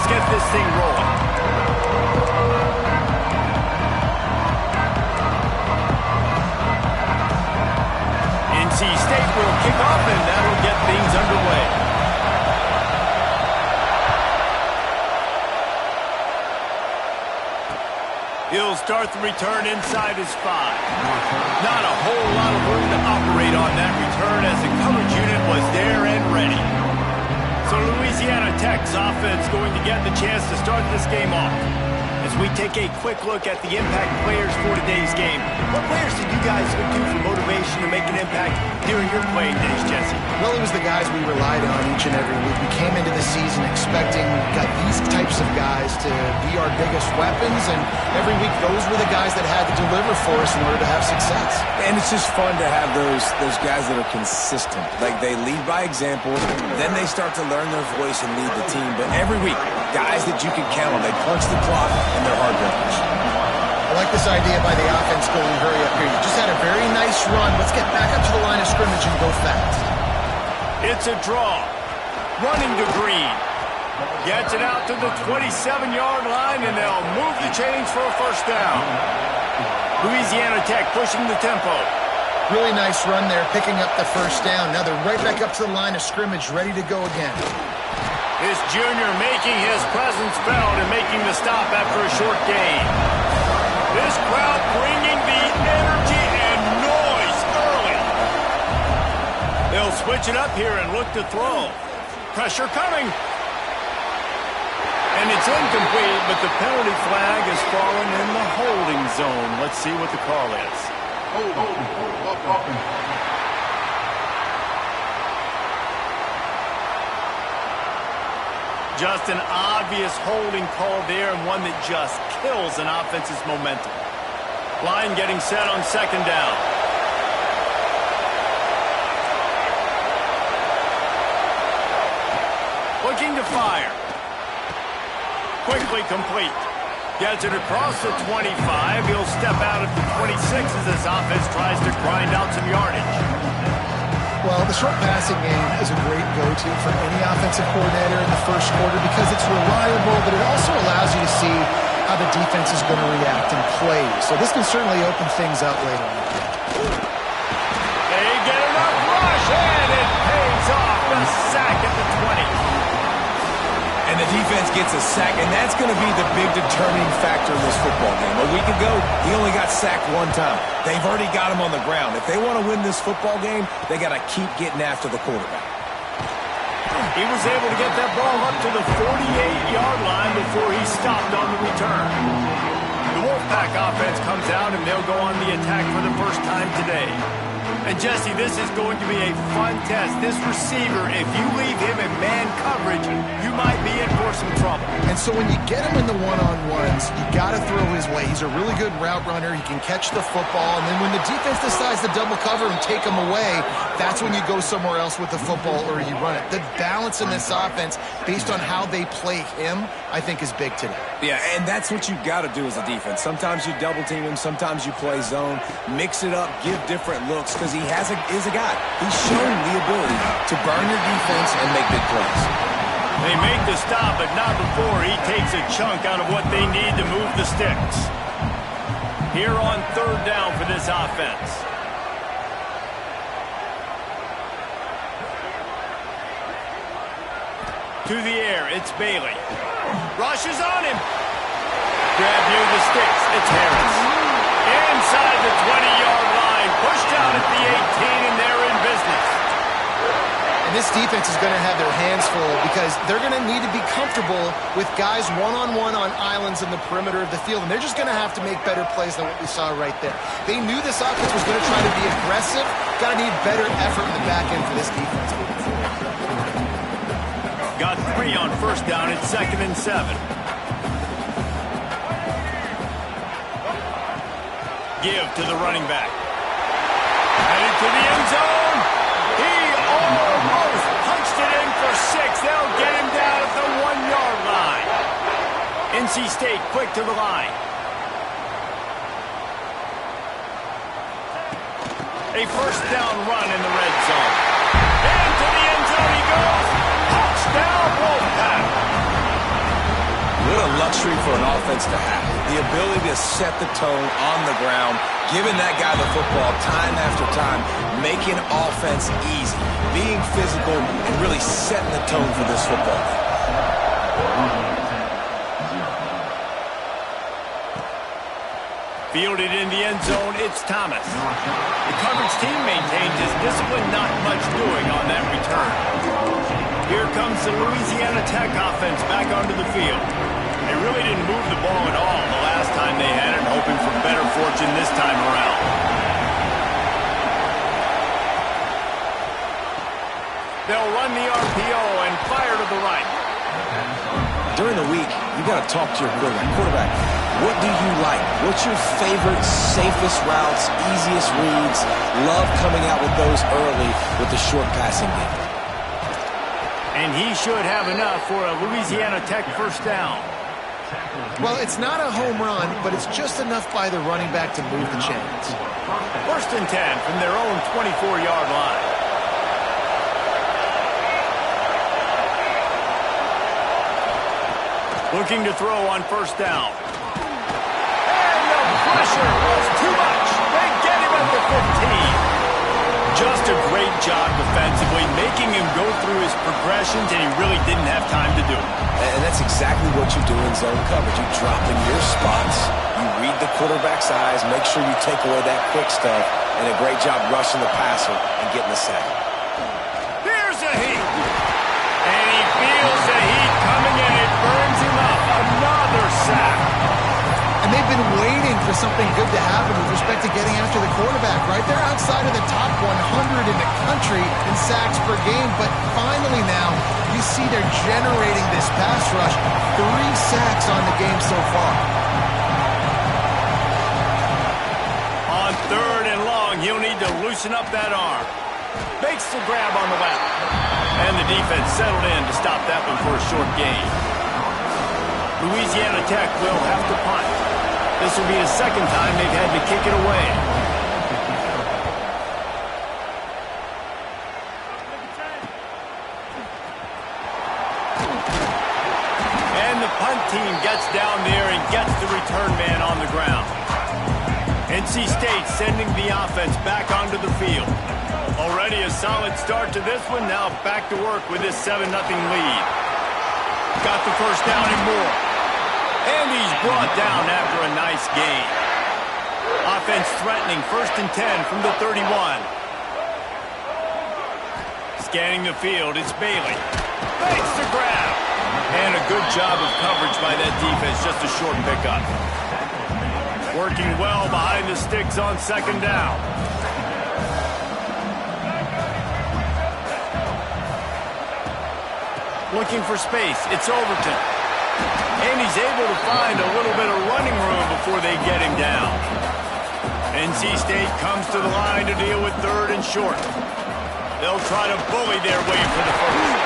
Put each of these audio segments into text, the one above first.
Let's get this thing rolling. NC State will kick off, and that'll get things underway. He'll start the return inside his 5. Not a whole lot of room to operate on that return as the coverage unit was there and ready. So Louisiana Tech's offense going to get the chance to start this game off. As we take a quick look at the impact players for today's game, what players did you guys look to for motivation to make an impact during your playing days, Jesse? Well, it was the guys we relied on each and every week. We came into the season expecting these types of guys to be our biggest weapons, and every week those were the guys that had to deliver for us in order to have success. And it's just fun to have those guys that are consistent. Like, they lead by example, then they start to learn their voice and lead the team. But every week, guys that you can count on, they punch the clock and they're hard workers. I like this idea by the offense going hurry up here. You just had a very nice run. Let's get back up to the line of scrimmage and go fast. It's a draw. Running to Green. Gets it out to the 27-yard line, and they'll move the chains for a first down. Louisiana Tech pushing the tempo. Really nice run there, picking up the first down. Now they're right back up to the line of scrimmage, ready to go again. This junior making his presence felt and making the stop after a short gain. This crowd bringing the energy and noise early. They'll switch it up here and look to throw. Pressure coming. And it's incomplete, but the penalty flag has fallen in the holding zone. Let's see what the call is. Just an obvious holding call there, and one that just kills an offense's momentum. Line getting set on second down. Looking to fire. Quickly complete. Gets it across the 25. He'll step out at the 26 as this offense tries to grind out some yardage. Well, the short passing game is a great go-to for any offensive coordinator in the first quarter because it's reliable, but it also allows you to see how the defense is going to react and play. So this can certainly open things up later on. They get enough rush, and it pays off. The sack at the 20. And the defense gets a sack, and that's going to be the big determining factor in this football game. A week ago, he only got sacked one time. They've already got him on the ground. If they want to win this football game, they got to keep getting after the quarterback. He was able to get that ball up to the 48-yard line before he stopped on the return. The Wolfpack offense comes out, and they'll go on the attack for the first time today. And Jesse, this is going to be a fun test. This receiver, if you leave him in man coverage, you might be in for some trouble. And so when you get him in the one-on-ones, you got to throw his way. He's a really good route runner. He can catch the football. And then when the defense decides to double cover and take him away, that's when you go somewhere else with the football or you run it. The balance in this offense, based on how they play him, I think is big today. Yeah, and that's what you got to do as a defense. Sometimes you double team him. Sometimes you play zone. Mix it up. Give different looks because he is a guy. He's shown the ability to burn your defense and make big plays. They make the stop, but not before he takes a chunk out of what they need to move the sticks. Here on third down for this offense. To the air, it's Bailey. Rushes on him. Grab near the sticks, it's Harris. Inside the 20-yard line, pushed out at the 18, and they're in business. And this defense is going to have their hands full because they're going to need to be comfortable with guys one-on-one on islands in the perimeter of the field, and they're just going to have to make better plays than what we saw right there. They knew this offense was going to try to be aggressive. Got to need better effort in the back end for this defense moving forward. Got 3 on first down. It's 2nd and 7. Give to the running back. Headed to the end zone. He almost punched it in for 6. They'll get him down at the 1-yard line. NC State quick to the line. A first down run in the red zone. Into the end zone he goes. Touchdown, Wolfpack. luxury for an offense to have. The ability to set the tone on the ground, giving that guy the football time after time, making offense easy, being physical, and really setting the tone for this football game. Fielded in the end zone, it's Thomas. The coverage team maintained his discipline, not much doing on that return. Here comes the Louisiana Tech offense back onto the field. They really didn't move the ball at all the last time they had it, hoping for better fortune this time around. They'll run the RPO and fire to the right. During the week, you got to talk to your quarterback. What do you like? What's your favorite, safest routes, easiest reads? Love coming out with those early with the short passing game. And he should have enough for a Louisiana Tech first down. Well, it's not a home run, but it's just enough by the running back to move the chains. First and 10 from their own 24-yard line. Looking to throw on first down. And the pressure was too much. They get him at the 15. Just a great job defensively, making him go through his progressions, and he really didn't have time to do it. And that's exactly what you do in zone coverage. You drop in your spots, you read the quarterback's eyes, make sure you take away that quick stuff, and a great job rushing the passer and getting the sack. Here's a heat. And he feels the heat coming in. It burns him up. Another sack. And they've been waiting for something good to happen with respect to getting after the quarterback, right? They're outside of the top 100 in the country in sacks per game, but finally now you see they're generating this pass rush. 3 sacks on the game so far. On third and long, he'll need to loosen up that arm. Makes the grab on the left. And the defense settled in to stop that one for a short gain. Louisiana Tech will have to punt. This will be the second time they've had to kick it away. And the punt team gets down there and gets the return man on the ground. NC State sending the offense back onto the field. Already a solid start to this one. Now back to work with this 7-0 lead. Got the first down and more. And he's brought down after a nice gain. Offense threatening first and 10 from the 31. Scanning the field, it's Bailey. Makes the grab. And a good job of coverage by that defense, just a short pickup. Working well behind the sticks on second down. Looking for space, it's Overton. And he's able to find a little bit of running room before they get him down. NC State comes to the line to deal with third and short. They'll try to bully their way for the first.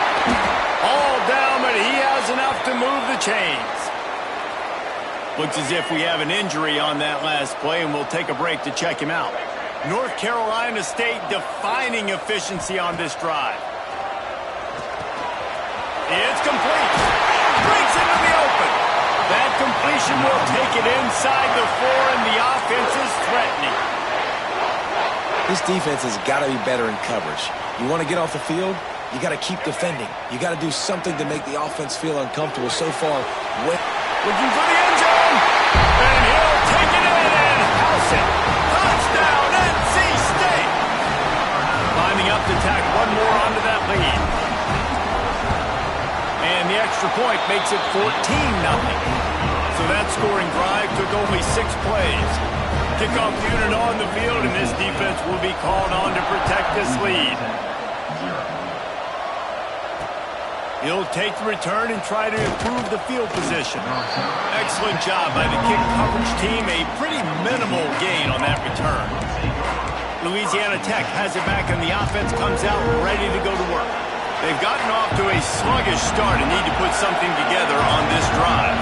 All down, but he has enough to move the chains. Looks as if we have an injury on that last play, and we'll take a break to check him out. North Carolina State defining efficiency on this drive. It's complete. Breaks into the open. That completion will take it inside the 4, and the offense is threatening. This defense has got to be better in coverage. You want to get off the field, you got to keep defending. You got to do something to make the offense feel uncomfortable. So far, looking for the end zone, and he'll take it in and house it. Touchdown, NC State. Climbing up to tack one more onto that lead. And the extra point makes it 14-0. So that scoring drive took only 6 plays. Kickoff unit on the field, and this defense will be called on to protect this lead. He'll take the return and try to improve the field position. Excellent job by the kick coverage team. A pretty minimal gain on that return. Louisiana Tech has it back, and the offense comes out ready to go to work. They've gotten off to a sluggish start and need to put something together on this drive.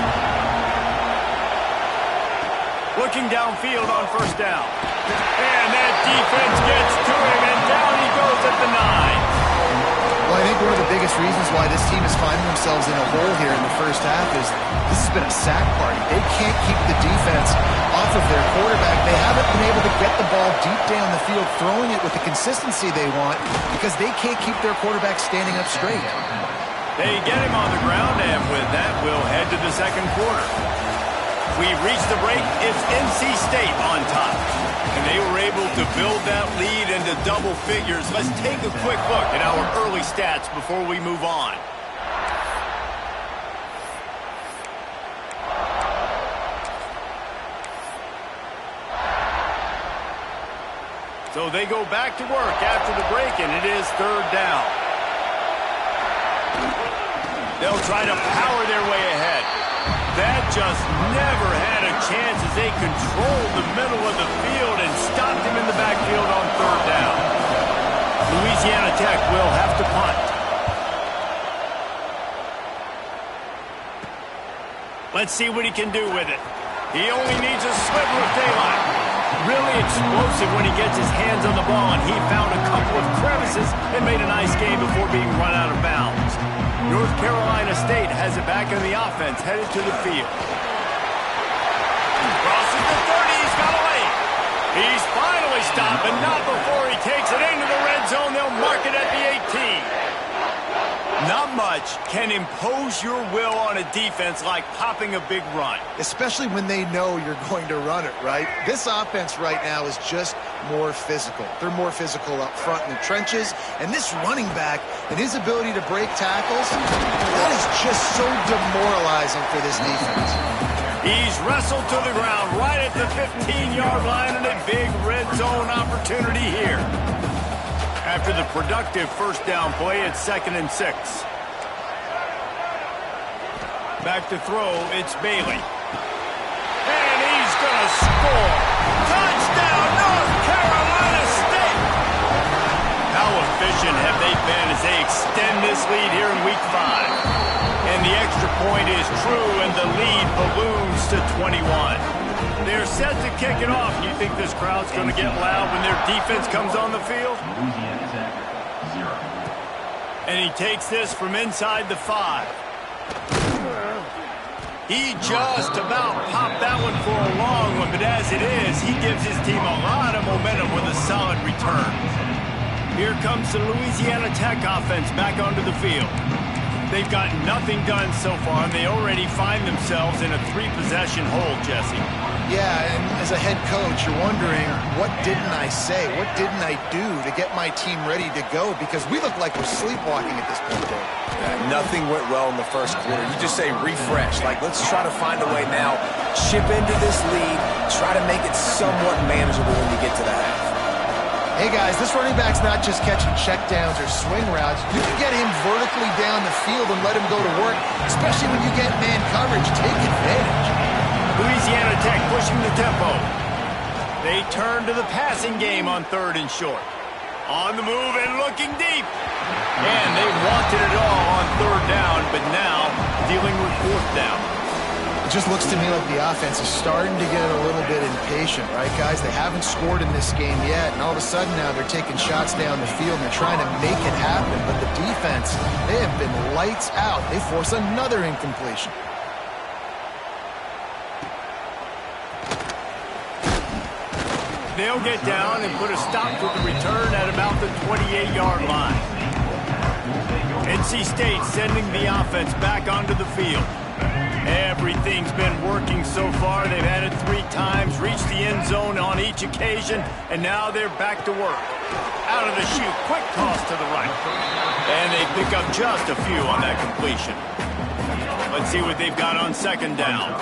Looking downfield on first down. And that defense gets to him, and down he goes at the 9. Well, Well, I think one of the biggest reasons why this team is finding themselves in a hole here in the first half is this has been a sack party. They can't keep the defense off of their quarterback. They haven't been able to get the ball deep down the field, throwing it with the consistency they want because they can't keep their quarterback standing up straight. They get him on the ground, and with that, we'll head to the second quarter. We've reached the break. It's NC State on top. And they were able to build that lead into double figures. Let's take a quick look at our early stats before we move on. So they go back to work after the break, and it is third down. They'll try to power their way ahead. That just never had a chance as they controlled the middle of the field and stopped him in the backfield on third down. Louisiana Tech will have to punt. Let's see what he can do with it. He only needs a sliver of daylight. Really explosive when he gets his hands on the ball, and he found a couple of crevices and made a nice game before being run out of bounds. North Carolina State has it back in the offense, headed to the field. Crosses the 30, he's got away. He's finally stopped, but not before he takes it into the red zone. They'll mark it at the 18. Not much can impose your will on a defense like popping a big run. Especially when they know you're going to run it, right? This offense right now is just more physical. They're more physical up front in the trenches. And this running back and his ability to break tackles, that is just so demoralizing for this defense. He's wrestled to the ground right at the 15-yard line, and a big red zone opportunity here. After the productive first down play, it's 2nd and 6. Back to throw, it's Bailey. And he's going to score. Touchdown, North Carolina State! How efficient have they been as they extend this lead here in Week 5? And the extra point is true, and the lead balloons to 21. They're set to kick it off. You think this crowd's going to get loud when their defense comes on the field? And he takes this from inside the 5. He just about popped that one for a long one, but as it is, he gives his team a lot of momentum with a solid return. Here comes the Louisiana Tech offense back onto the field. They've got nothing done so far, and they already find themselves in a 3-possession hole, Jesse. Yeah, and as a head coach, you're wondering, what didn't I say? What didn't I do to get my team ready to go? Because we look like we're sleepwalking at this point, Dave. Yeah, nothing went well in the first quarter. You just say refresh. Like, let's try to find a way now, chip into this lead, try to make it somewhat manageable when you get to the half. Hey, guys, this running back's not just catching checkdowns or swing routes. You can get him vertically down the field and let him go to work, especially when you get man coverage. Take advantage. Louisiana Tech pushing the tempo. They turn to the passing game on 3rd and short. On the move and looking deep. And they wanted it all on 3rd down, but now dealing with 4th down. It just looks to me like the offense is starting to get a little bit impatient, right, guys? They haven't scored in this game yet, and all of a sudden now they're taking shots down the field and they're trying to make it happen. But the defense, they have been lights out. They force another incompletion. They'll get down and put a stop to the return at about the 28-yard line. NC State sending the offense back onto the field. Everything's been working so far. They've had it 3 times, reached the end zone on each occasion, and now they're back to work. Out of the chute, quick toss to the right. And they pick up just a few on that completion. Let's see what they've got on 2nd down.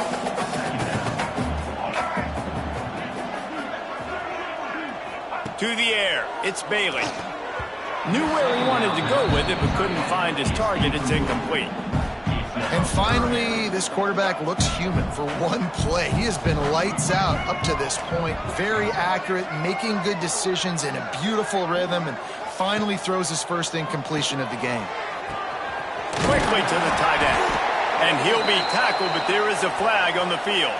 To the air, it's Bailey. Knew where he wanted to go with it, but couldn't find his target. It's incomplete. And finally, this quarterback looks human for one play. He has been lights out up to this point. Very accurate, making good decisions in a beautiful rhythm, and finally throws his first incompletion of the game. Quickly to the tight end. And he'll be tackled, but there is a flag on the field.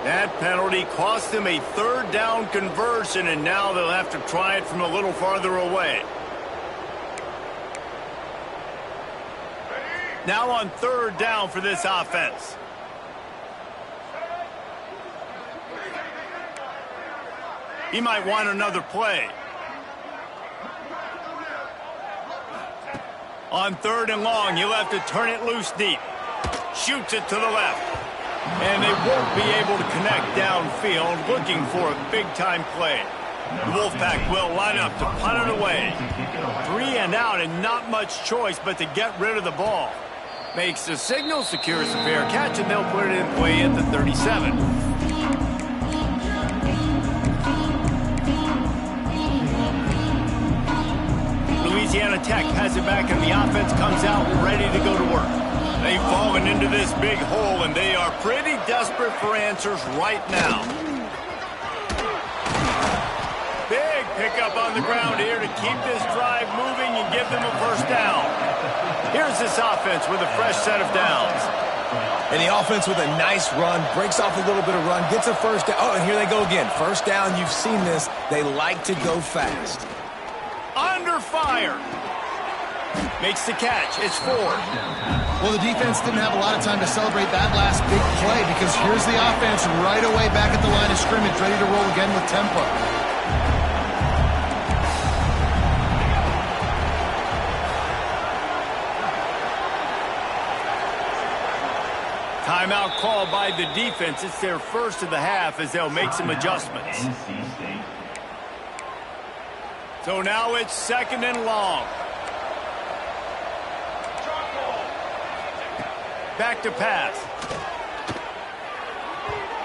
That penalty cost them a third down conversion, and now they'll have to try it from a little farther away. Now on third down for this offense. He might want another play. On third and long, you'll have to turn it loose deep. Shoots it to the left. And they won't be able to connect downfield, looking for a big-time play. The Wolfpack will line up to punt it away. 3 and out, and not much choice but to get rid of the ball. Makes the signal, secures a fair catch, and they'll put it in play at the 37. Louisiana Tech has it back, and the offense comes out ready to go to work. They've fallen into this big hole, and they are pretty desperate for answers right now. Big pickup on the ground here to keep this drive moving and give them a first down. Here's this offense with a fresh set of downs. And the offense with a nice run, breaks off a little bit of run, gets a first down. Oh, and here they go again. First down, you've seen this. They like to go fast. Under fire. Makes the catch. It's 4. Well, the defense didn't have a lot of time to celebrate that last big play because here's the offense right away back at the line of scrimmage, ready to roll again with tempo. Timeout called by the defense. It's their first of the half as they'll make some adjustments. So now it's second and long. Back to pass.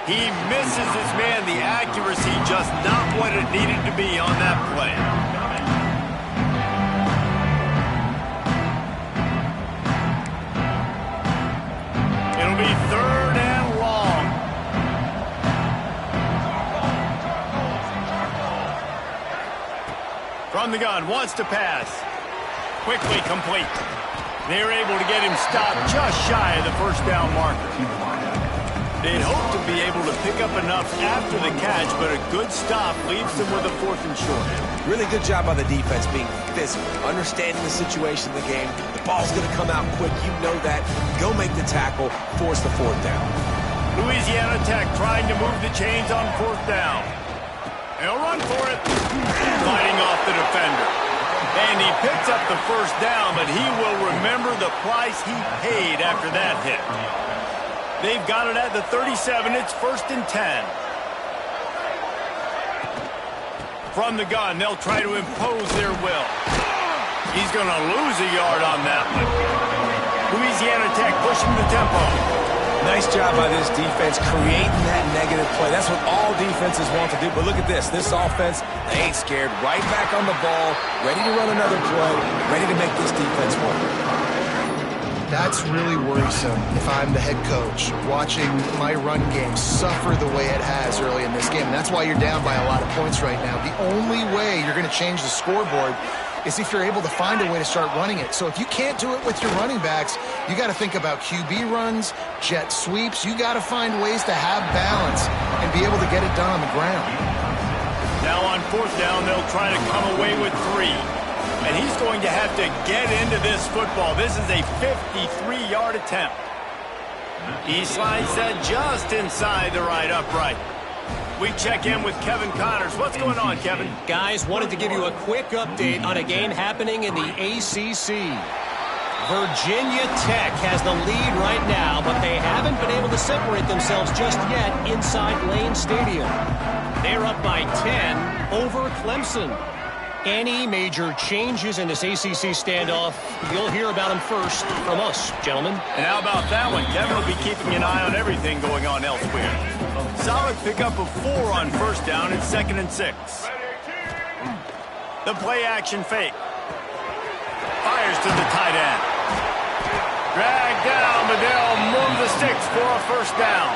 He misses his man. The accuracy just not what it needed to be on that play. It'll be third and long. From the gun, wants to pass. Quickly complete. They're able to get him stopped just shy of the first down marker. They'd hope to be able to pick up enough after the catch, but a good stop leaves them with a 4th and short. Really good job by the defense being physical, understanding the situation in the game. The ball's going to come out quick. You know that. Go make the tackle, force the 4th down. Louisiana Tech trying to move the chains on 4th down. They'll run for it. Fighting off the defender. And he picks up the first down, but he will remember the price he paid after that hit. They've got it at the 37. It's 1st and 10. From the gun, they'll try to impose their will. He's going to lose a yard on that one. Louisiana Tech pushing the tempo. Nice job by this defense creating that negative play. That's what all defenses want to do. But look at this. This offense, they ain't scared. Right back on the ball, ready to run another play, ready to make this defense work. That's really worrisome if I'm the head coach, watching my run game suffer the way it has early in this game. And that's why you're down by a lot of points right now. The only way you're going to change the scoreboard is if you're able to find a way to start running it. So if you can't do it with your running backs, you got to think about QB runs, jet sweeps. You got to find ways to have balance and be able to get it done on the ground. Now on 4th down, they'll try to come away with 3. And he's going to have to get into this football. This is a 53-yard attempt. He slides that just inside the right upright. We check in with Kevin Connors. What's going on, Kevin? Guys, wanted to give you a quick update on a game happening in the ACC. Virginia Tech has the lead right now, but they haven't been able to separate themselves just yet inside Lane Stadium. They're up by 10 over Clemson. Any major changes in this ACC standoff, you'll hear about them first from us, gentlemen. And how about that one? Kevin will be keeping an eye on everything going on elsewhere. Solid pickup of 4 on 1st down and 2nd and 6. The play action fake. Fires to the tight end. Dragged down, but they'll move the sticks for a 1st down.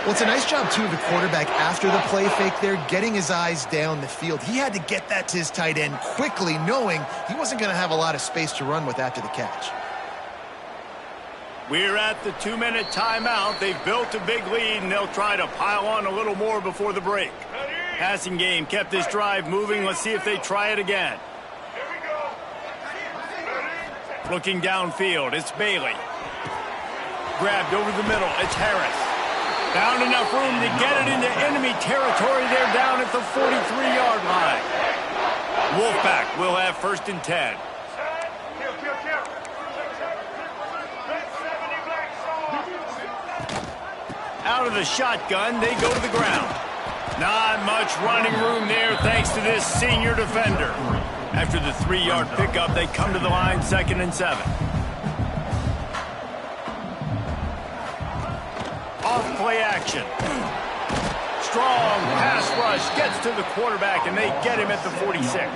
Well, it's a nice job, too, of the quarterback after the play fake there, getting his eyes down the field. He had to get that to his tight end quickly, knowing he wasn't going to have a lot of space to run with after the catch. We're at the 2-minute timeout. They've built a big lead, and they'll try to pile on a little more before the break. Passing game kept this drive moving. Let's see if they try it again. Looking downfield, it's Bailey. Grabbed over the middle, it's Harris. Found enough room to get it into enemy territory. They're down at the 43-yard line. Wolfpack will have 1st and 10. Out of the shotgun, they go to the ground. Not much running room there thanks to this senior defender. After the 3-yard pickup, they come to the line 2nd and 7. Off play action. Strong pass rush gets to the quarterback, and they get him at the 46.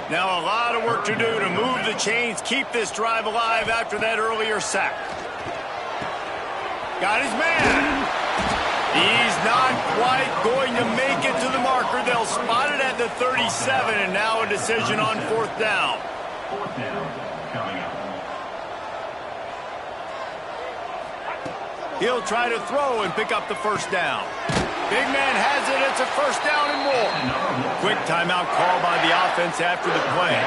Now a lot of work to do to move the chains, keep this drive alive after that earlier sack. Got his man. He's not quite going to make it to the marker. They'll spot it at the 37, and now a decision on 4th down. He'll try to throw and pick up the 1st down. Big man has it. It's a 1st down and more. Quick timeout call by the offense after the play.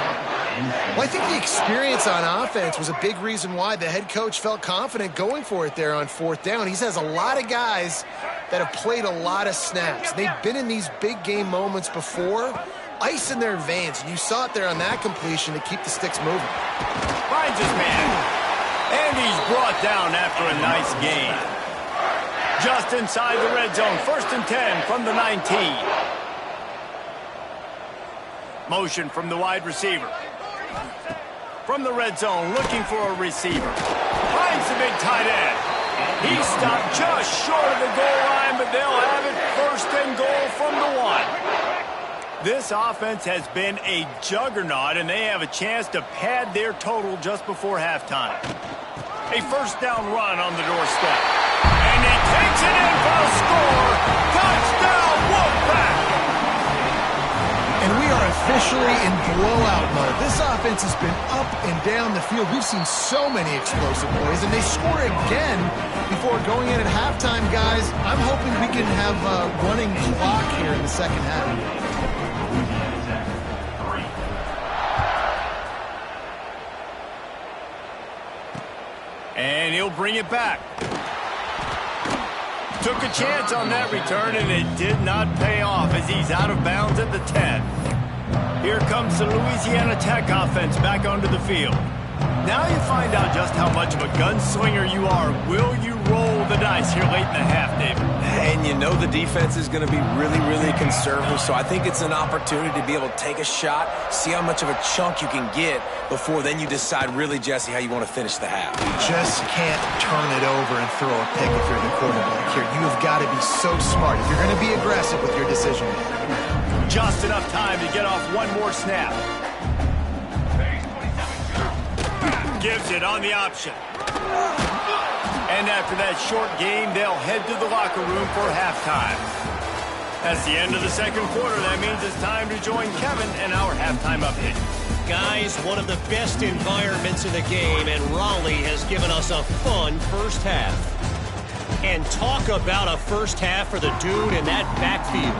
Well, I think the experience on offense was a big reason why the head coach felt confident going for it there on 4th down. He has a lot of guys that have played a lot of snaps. They've been in these big game moments before. Ice in their veins. And you saw it there on that completion to keep the sticks moving. Finds his man. And he's brought down after a nice gain. Just inside the red zone. 1st and 10 from the 19. Motion from the wide receiver. From the red zone, looking for a receiver. Finds the big tight end. He stopped just short of the goal line, but they'll have it 1st and goal from the 1. This offense has been a juggernaut, and they have a chance to pad their total just before halftime. A 1st down run on the doorstep. And he takes it in for a score. Touchdown, Wolfpack! And we are officially in blowout mode. This offense has been up and down the field. We've seen so many explosive plays, and they score again before going in at halftime, guys. I'm hoping we can have a running clock here in the 2nd half. And he'll bring it back. Took a chance on that return, and it did not pay off as he's out of bounds at the 10. Here comes the Louisiana Tech offense back onto the field. Now you find out just how much of a gunslinger you are. Will you roll the dice here late in the half, David? And you know the defense is going to be really, really conservative, so I think it's an opportunity to be able to take a shot, see how much of a chunk you can get before then you decide really, Jesse, how you want to finish the half. You just can't turn it over and throw a pick if you're the quarterback here. You have got to be so smart if you're going to be aggressive with your decision. Just enough time to get off one more snap. Gives it on the option. And after that short game, they'll head to the locker room for halftime. That's the end of the 2nd quarter. That means it's time to join Kevin and our halftime update. Guys, one of the best environments in the game, and Raleigh has given us a fun 1st half. And talk about a 1st half for the dude in that backfield.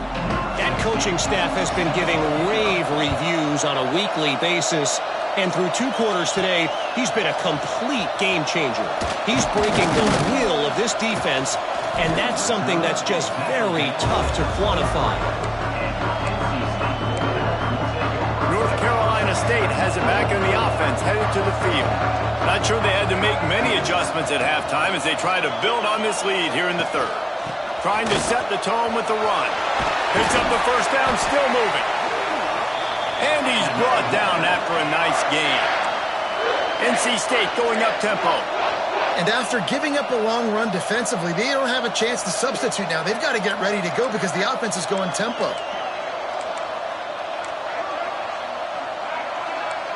That coaching staff has been giving rave reviews on a weekly basis. And through 2 quarters today, he's been a complete game changer. He's breaking the will of this defense, and that's something that's just very tough to quantify. North Carolina State has it back in the offense, headed to the field. Not sure they had to make many adjustments at halftime as they try to build on this lead here in the 3rd. Trying to set the tone with the run. Picks up the 1st down, still moving. And he's brought down after a nice gain. NC State going up tempo. And after giving up a long run defensively, they don't have a chance to substitute now. They've got to get ready to go because the offense is going tempo.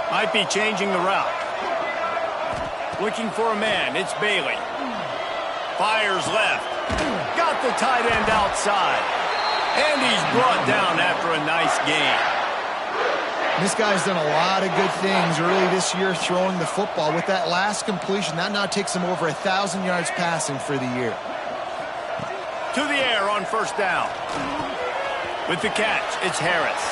Might be changing the route. Looking for a man. It's Bailey. Fires left. Got the tight end outside. And he's brought down after a nice gain. This guy's done a lot of good things early this year throwing the football. With that last completion, that now takes him over 1,000 yards passing for the year. To the air on first down. With the catch, it's Harris.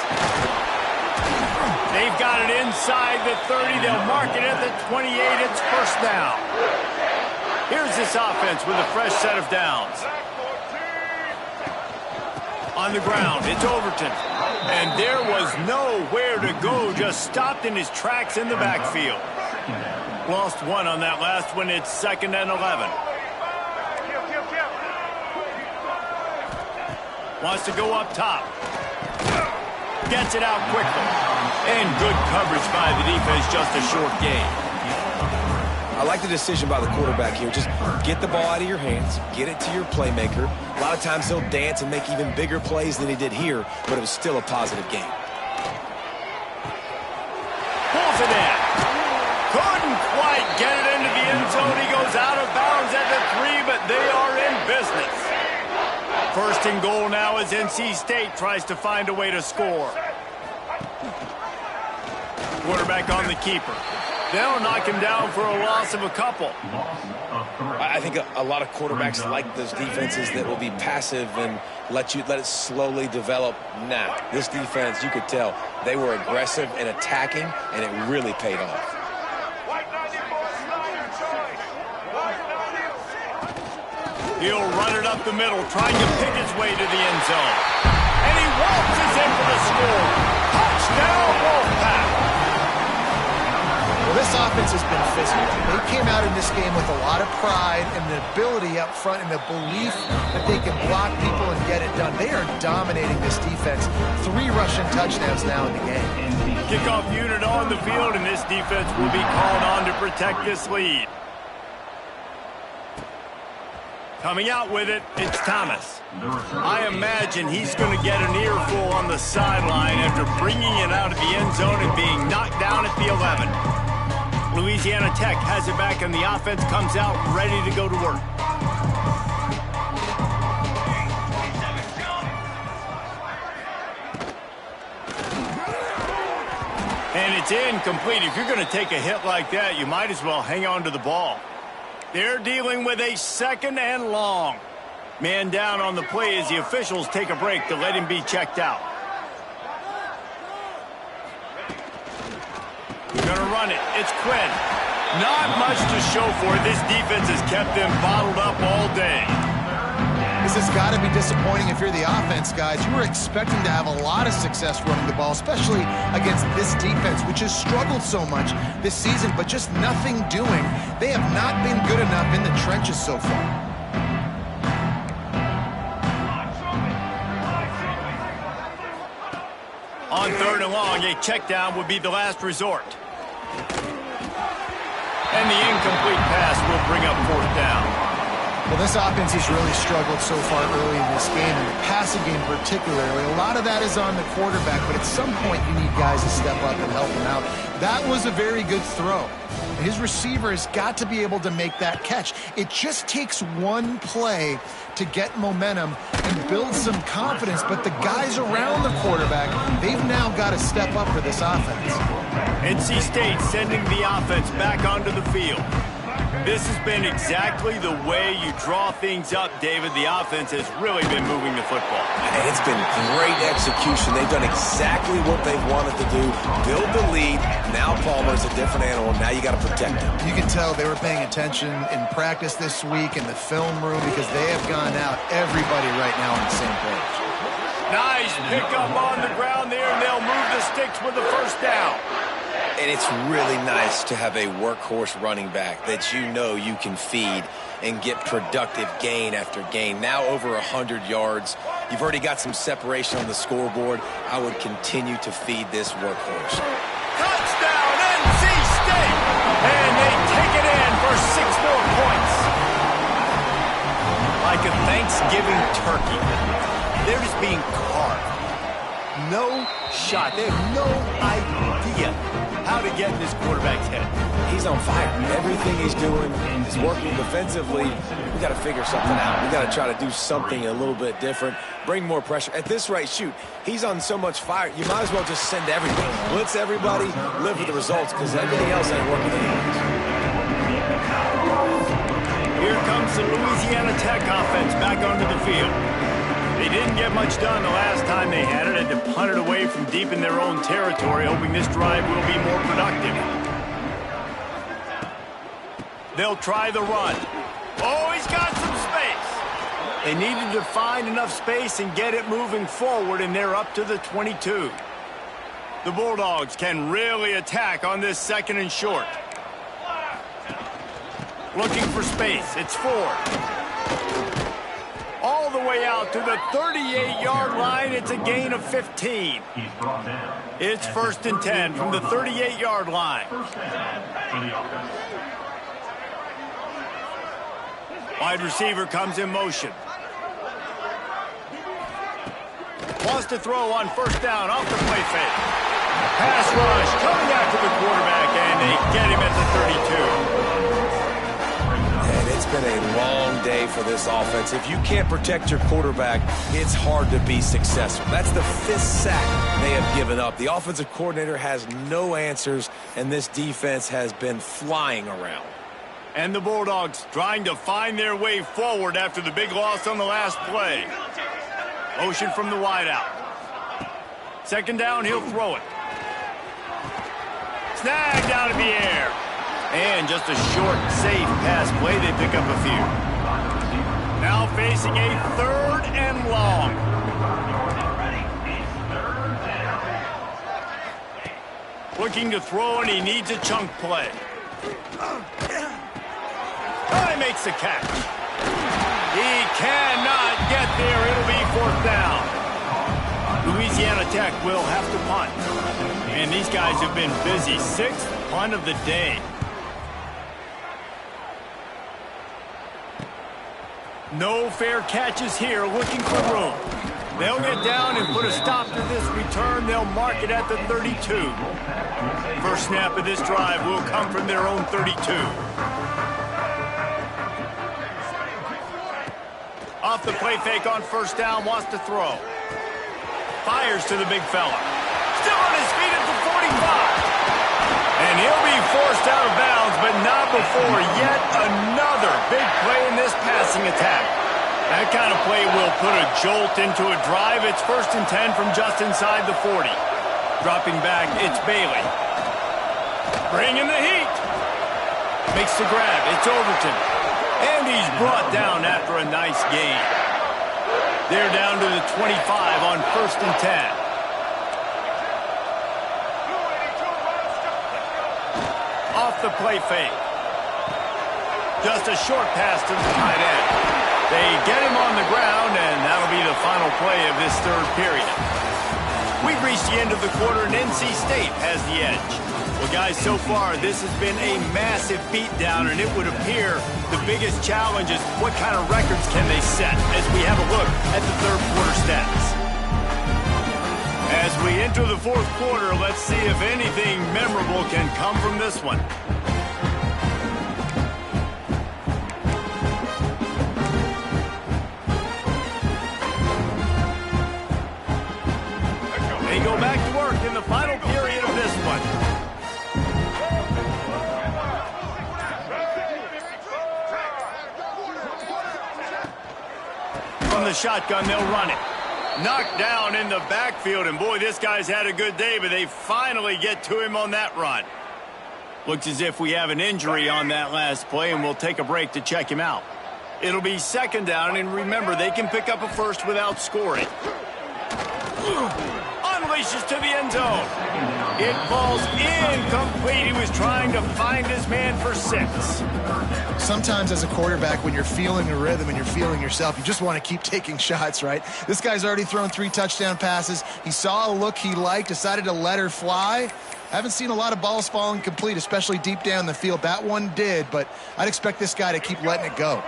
They've got it inside the 30. They'll mark it at the 28. It's first down. Here's this offense with a fresh set of downs. On the ground, it's Overton. And there was nowhere to go, just stopped in his tracks in the backfield. Lost one on that last one. It's 2nd and 11. Wants to go up top. Gets it out quickly. And good coverage by the defense, just a short gain. I like the decision by the quarterback here. Just get the ball out of your hands, get it to your playmaker. A lot of times he'll dance and make even bigger plays than he did here, but it was still a positive game. Pulls it in. Couldn't quite get it into the end zone. He goes out of bounds at the 3, but they are in business. First and goal now as NC State tries to find a way to score. Quarterback on the keeper. They'll knock him down for a loss of a couple. I think a lot of quarterbacks like those defenses that will be passive and let it slowly develop. Nah, this defense, you could tell, they were aggressive and attacking, and it really paid off. He'll run it up the middle, trying to pick his way to the end zone. And he waltzes in for the score. Touchdown, Wolfpack! Well, this offense has been physical. They came out in this game with a lot of pride and the ability up front and the belief that they can block people and get it done. They are dominating this defense. 3 rushing touchdowns now in the game. Kickoff unit on the field, and this defense will be called on to protect this lead. Coming out with it, it's Thomas. I imagine he's going to get an earful on the sideline after bringing it out of the end zone and being knocked down at the 11. Louisiana Tech has it back, and the offense comes out ready to go to work. And it's incomplete. If you're going to take a hit like that, you might as well hang on to the ball. They're dealing with a 2nd and long. Man down on the play as the officials take a break to let him be checked out. We're going to run it. It's Quinn. Not much to show for it. This defense has kept them bottled up all day. This has got to be disappointing if you're the offense, guys. You were expecting to have a lot of success running the ball, especially against this defense, which has struggled so much this season, but just nothing doing. They have not been good enough in the trenches so far. On 3rd and long, a check down would be the last resort. And the incomplete pass will bring up 4th down. Well, this offense has really struggled so far early in this game, and the passing game particularly. A lot of that is on the quarterback, but at some point you need guys to step up and help him out. That was a very good throw. His receiver has got to be able to make that catch. It just takes one play to get momentum and build some confidence, but the guys around the quarterback, they've now got to step up for this offense. NC State sending the offense back onto the field. This has been exactly the way you draw things up, David. The offense has really been moving the football. And it's been great execution. They've done exactly what they've wanted to do. Build the lead. Now Palmer's a different animal. Now you got to protect him. You can tell they were paying attention in practice this week in the film room because they have gone out, everybody right now on the same page. Nice pickup on the ground there, and they'll move the sticks with the first down. And it's really nice to have a workhorse running back that you know you can feed and get productive gain after gain. Now over 100 yards. You've already got some separation on the scoreboard. I would continue to feed this workhorse. Touchdown, NC State! And they take it in for 6 more points. Like a Thanksgiving turkey. They're just being carved. no shot. They have no idea how to get in this quarterback's head. He's on fire. Everything he's doing is working defensively. We got to figure something out. We got to try to do something a little bit different, bring more pressure. At this rate, shoot, he's on so much fire, you might as well just send everybody. Blitz everybody, live with the results, because everything else ain't working anyways. Here comes the Louisiana Tech offense back onto the field. They didn't get much done the last time they had it, had to punt it away from deep in their own territory, hoping this drive will be more productive. They'll try the run. Oh, he's got some space. They needed to find enough space and get it moving forward, and they're up to the 22. The Bulldogs can really attack on this 2nd and short. Looking for space. It's Ford. All the way out to the 38-yard line. It's a gain of 15. It's 1st and 10 from the 38-yard line. Wide receiver comes in motion. Wants to throw on 1st down off the play fake. Pass rush coming after the quarterback, and they get him at the 32. And it's been a long day for this offense. If you can't protect your quarterback, it's hard to be successful. That's the 5th sack they have given up. The offensive coordinator has no answers, and this defense has been flying around. And the Bulldogs trying to find their way forward after the big loss on the last play. Motion from the wideout. 2nd down, he'll throw it. Snagged out of the air. And just a short, safe pass play. They pick up a few. Now facing a 3rd and long. Looking to throw, and he needs a chunk play. He makes the catch. He cannot get there. It'll be 4th down. Louisiana Tech will have to punt. And these guys have been busy. 6th punt of the day. No fair catches here, looking for room. They'll get down and put a stop to this return. They'll mark it at the 32. First snap of this drive will come from their own 32. Off the play fake on 1st down, wants to throw. Fires to the big fella. Still on his feet at the 45. And he'll be forced out of bounds, but not before yet another big play in this passing attack. That kind of play will put a jolt into a drive. It's 1st and 10 from just inside the 40. Dropping back, it's Bailey. Bringing the heat. Makes the grab, it's Overton. And he's brought down after a nice gain. They're down to the 25 on 1st and 10. Off the play fake. Just a short pass to the tight end. They get him on the ground, and that'll be the final play of this 3rd period. We've reached the end of the quarter, and NC State has the edge. Well, guys, so far, this has been a massive beatdown, and it would appear the biggest challenge is what kind of records can they set as we have a look at the 3rd quarter stats. As we enter the 4th quarter, let's see if anything memorable can come from this one. They go back to work in the final period of this one. From the shotgun, they'll run it. Knocked down in the backfield, and boy, this guy's had a good day, but they finally get to him on that run. Looks as if we have an injury on that last play, and we'll take a break to check him out. It'll be 2nd down, and remember, they can pick up a first without scoring. Unleashes to the end zone. It falls incomplete. He was trying to find his man for 6. Sometimes as a quarterback, when you're feeling a rhythm and you're feeling yourself, you just want to keep taking shots, right? This guy's already thrown 3 touchdown passes. He saw a look he liked, decided to let her fly. I haven't seen a lot of balls falling complete, especially deep down the field. That one did, but I'd expect this guy to keep letting it go.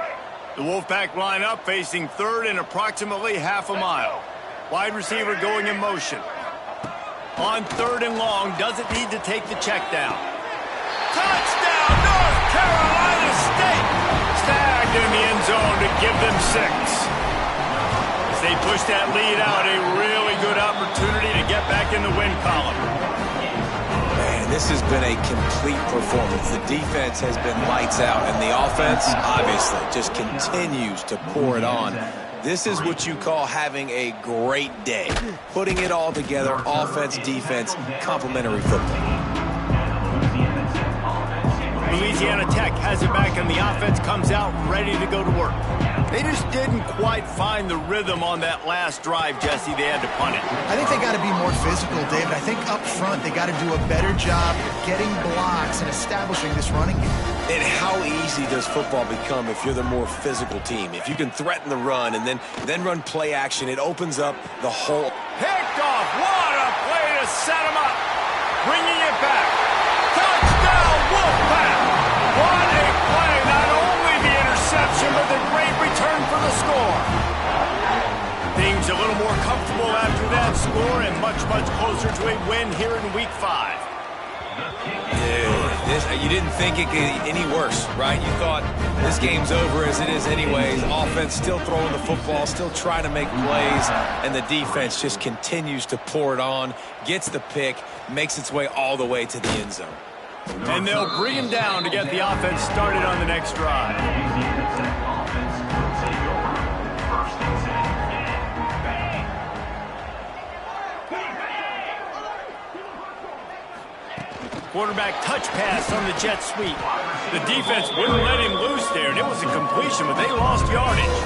The Wolfpack line up, facing 3rd and approximately half a mile. Wide receiver going in motion. On 3rd and long, doesn't need to take the check down. Touchdown, North Carolina State! Snagged in the end zone to give them 6. As they push that lead out, a really good opportunity to get back in the win column. Man, this has been a complete performance. The defense has been lights out, and the offense, obviously, just continues to pour it on. This is what you call having a great day. Putting it all together, offense, defense, complementary football. Louisiana Tech has it back, and the offense comes out ready to go to work. They just didn't quite find the rhythm on that last drive, Jesse. They had to punt it. I think they got to be more physical, David. I think up front they got to do a better job getting blocks and establishing this running game. And how easy does football become if you're the more physical team? If you can threaten the run and then run play action, it opens up the whole. Picked off. What a play to set him up. Bringing it back. Touchdown, Wolfpack. What a play. Not only the interception, but the great return for the score. Things a little more comfortable after that score and much, much closer to a win here in Week 5. You didn't think it could get any worse, right? You thought this game's over as it is anyways. Offense still throwing the football, still trying to make plays, and the defense just continues to pour it on, gets the pick, makes its way all the way to the end zone. And they'll bring him down to get the offense started on the next drive. Quarterback touch pass on the jet sweep. The defense wouldn't let him loose there, and it was a completion, but they lost yardage.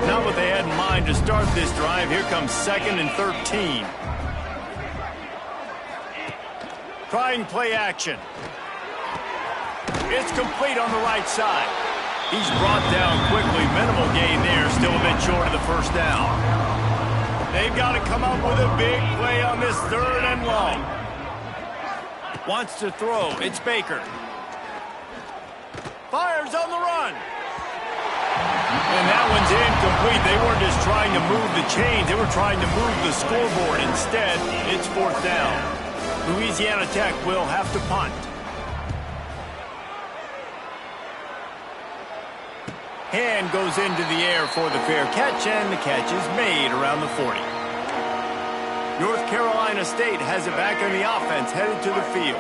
Not what they had in mind to start this drive. Here comes 2nd and 13. Trying play action. It's complete on the right side. He's brought down quickly. Minimal gain there. Still a bit short of the first down. They've got to come up with a big play on this 3rd and long. Wants to throw. It's Baker. Fires on the run. And that one's incomplete. They weren't just trying to move the chains. They were trying to move the scoreboard. Instead, it's 4th down. Louisiana Tech will have to punt. Hand goes into the air for the fair catch, and the catch is made around the 40. North Carolina State has it back on the offense, headed to the field.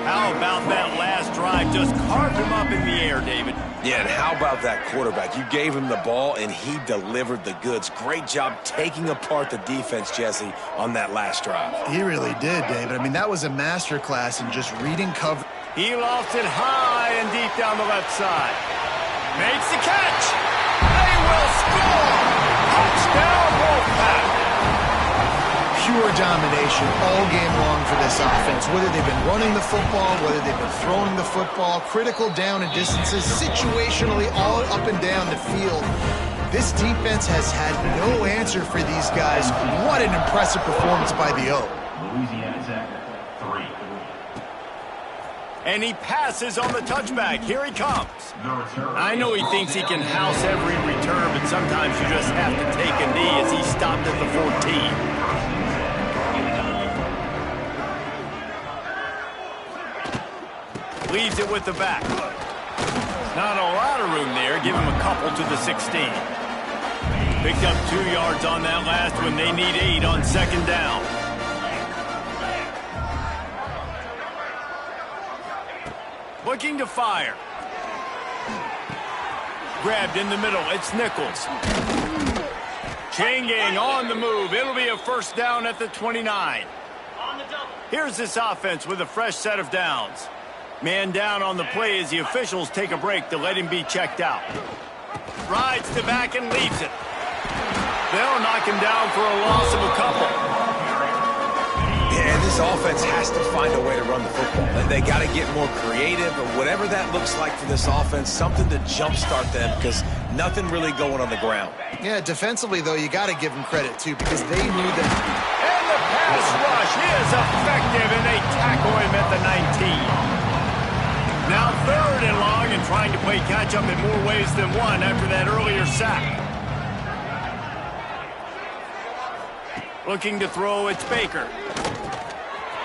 How about that last drive? Just carved him up in the air, David. Yeah, and how about that quarterback? You gave him the ball, and he delivered the goods. Great job taking apart the defense, Jesse, on that last drive. He really did, David. I mean, that was a masterclass in just reading cover. He lofts it high and deep down the left side. Makes the catch. They will score. Touchdown, Wolfpack. Pure domination all game long for this offense. Whether they've been running the football, whether they've been throwing the football, critical down and distances, situationally all up and down the field. This defense has had no answer for these guys. What an impressive performance by the O. Louisiana Tech, 3. And he passes on the touchback. Here he comes. I know he thinks he can house every return, but sometimes you just have to take a knee as he stopped at the 14. Leaves it with the back. Not a lot of room there. Give him a couple to the 16. Picked up 2 yards on that last one. They need 8 on 2nd down. Looking to fire. Grabbed in the middle. It's Nichols. Chain gang on the move. It'll be a 1st down at the 29. Here's this offense with a fresh set of downs. Man down on the play as the officials take a break to let him be checked out. Rides to back and leaves it. They'll knock him down for a loss of a couple. Yeah, this offense has to find a way to run the football. And they got to get more creative, or whatever that looks like for this offense, something to jumpstart them, because nothing really going on the ground. Yeah, defensively, though, you got to give them credit, too, because they knew that. And the pass rush is effective, and they tackle him at the 19. Now 3rd and long, and trying to play catch-up in more ways than one after that earlier sack. Looking to throw, it's Baker.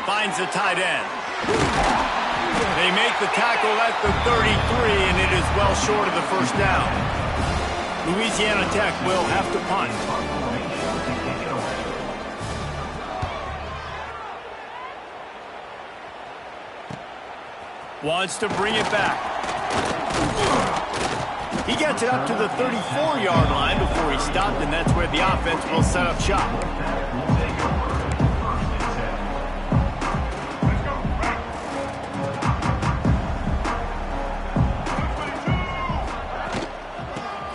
Finds the tight end. They make the tackle at the 33, and it is well short of the first down. Louisiana Tech will have to punt. Wants to bring it back. He gets it up to the 34-yard line before he stopped, and that's where the offense will set up shop.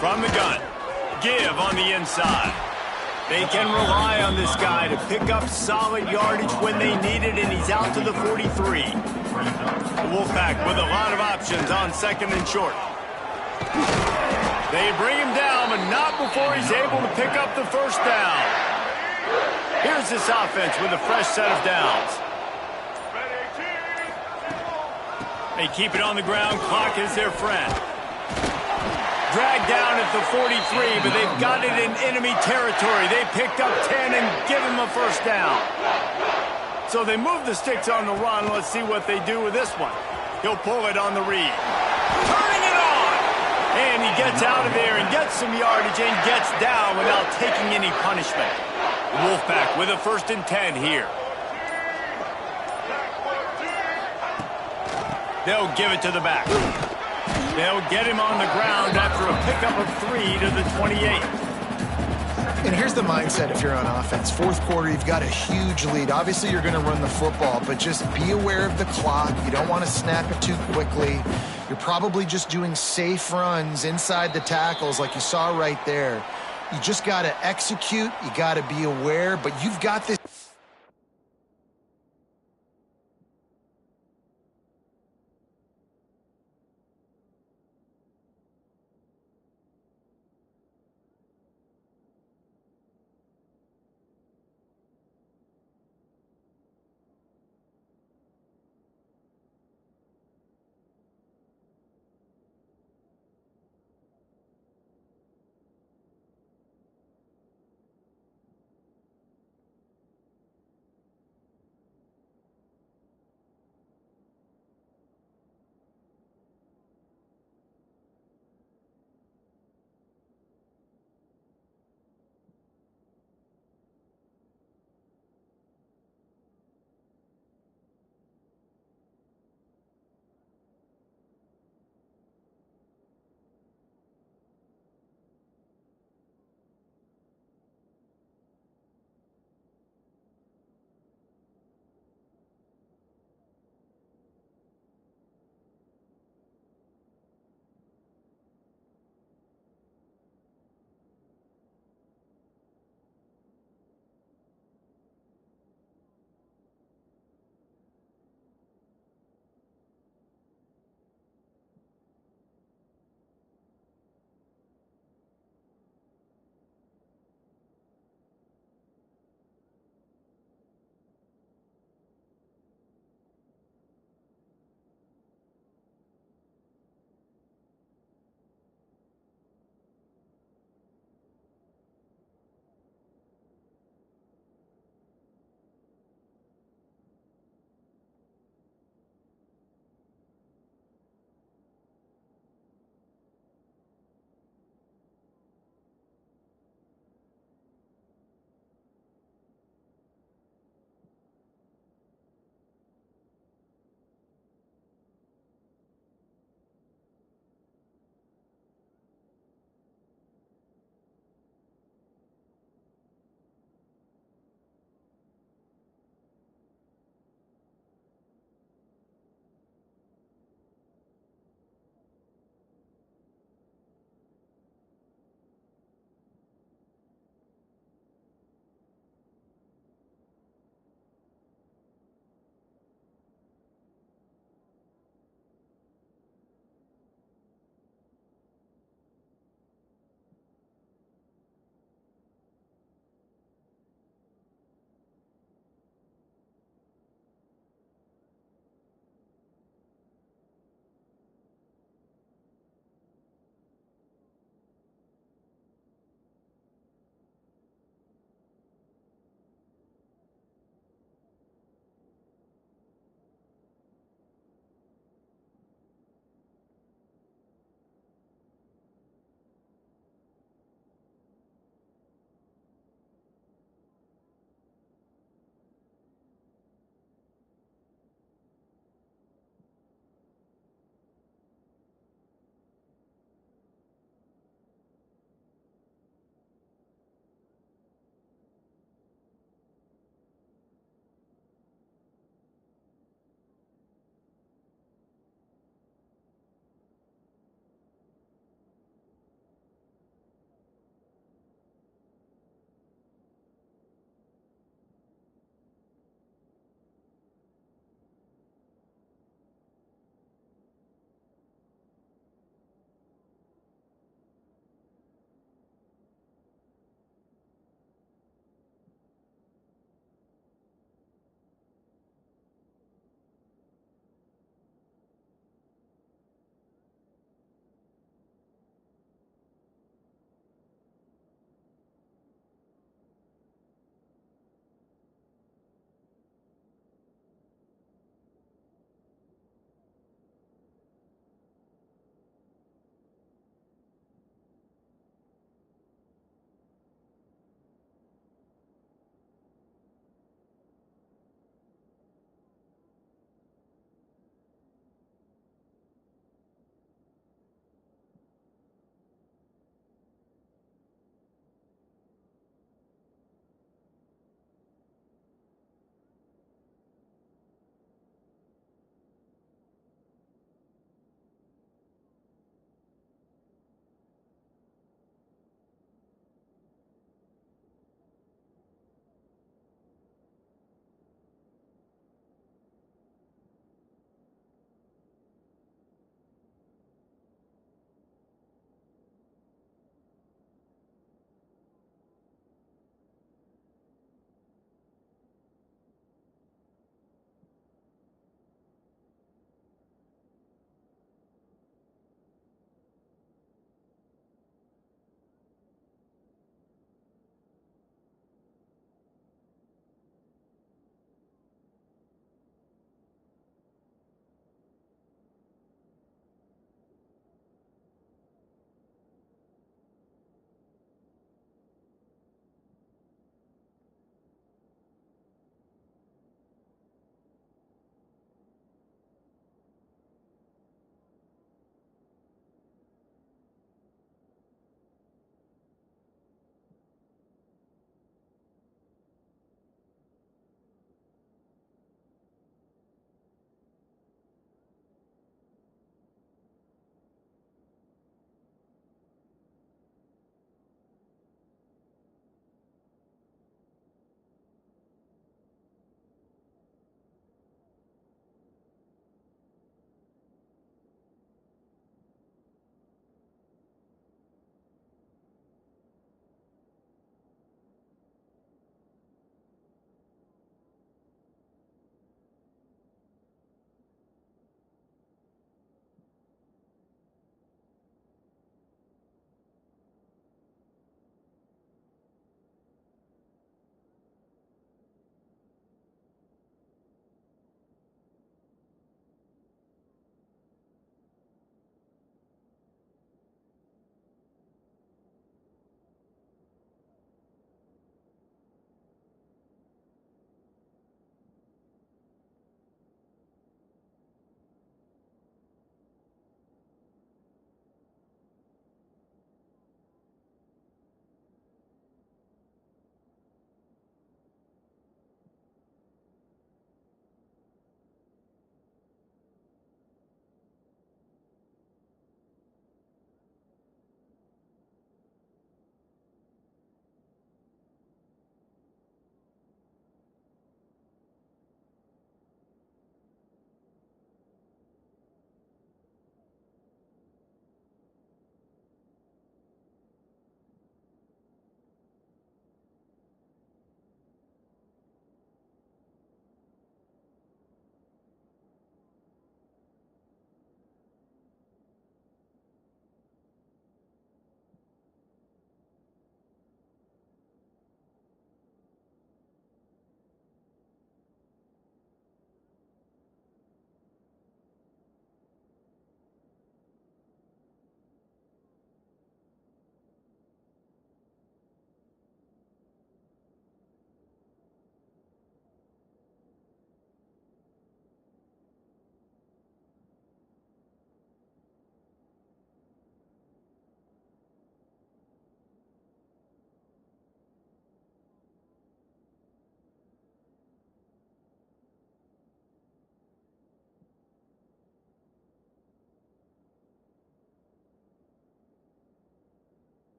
From the gun, give on the inside. They can rely on this guy to pick up solid yardage when they need it, and he's out to the 43. The Wolfpack with a lot of options on second and short. They bring him down, but not before he's able to pick up the first down. Here's this offense with a fresh set of downs. They keep it on the ground. Clock is their friend. Dragged down at the 43, but they've got it in enemy territory. They picked up 10 and give him a first down. So they move the sticks on the run. Let's see what they do with this one. He'll pull it on the read. Turning it on! And he gets out of there and gets some yardage and gets down without taking any punishment. Wolfpack with a 1st and 10 here. They'll give it to the back. They'll get him on the ground after a pickup of 3 to the 28. And here's the mindset if you're on offense. Fourth quarter, you've got a huge lead. Obviously, you're going to run the football, but just be aware of the clock. You don't want to snap it too quickly. You're probably just doing safe runs inside the tackles like you saw right there. You just got to execute. You got to be aware, but you've got this.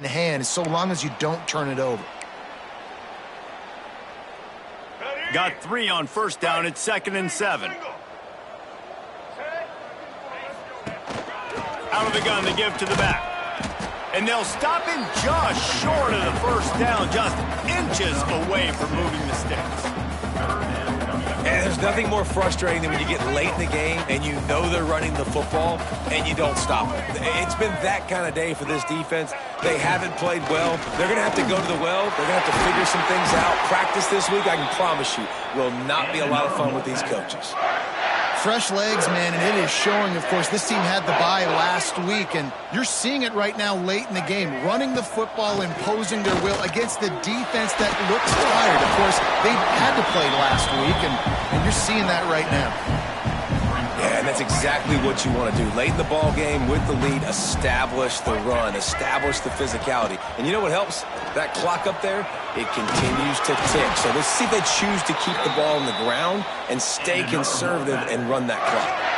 in hand so long as you don't turn it over. Got 3 on first down. It's 2nd and 7. Out of the gun to give to the back. And they'll stop him just short of the first down, just inches away from moving the sticks. And there's nothing more frustrating than when you get late in the game and you know they're running the football and you don't stop it. It's been that kind of day for this defense. They haven't played well. They're going to have to go to the well. They're going to have to figure some things out. Practice this week, I can promise you, will not be a lot of fun with these coaches. Fresh legs, man, and it is showing, of course, this team had the bye last week, and you're seeing it right now late in the game, running the football, imposing their will against the defense that looks tired. Of course, they had to play last week, and you're seeing that right now. Yeah, and that's exactly what you want to do. Late in the ball game with the lead, establish the run, establish the physicality. And you know what helps? That clock up there, it continues to tick. So let's see if they choose to keep the ball on the ground and stay conservative and run that clock.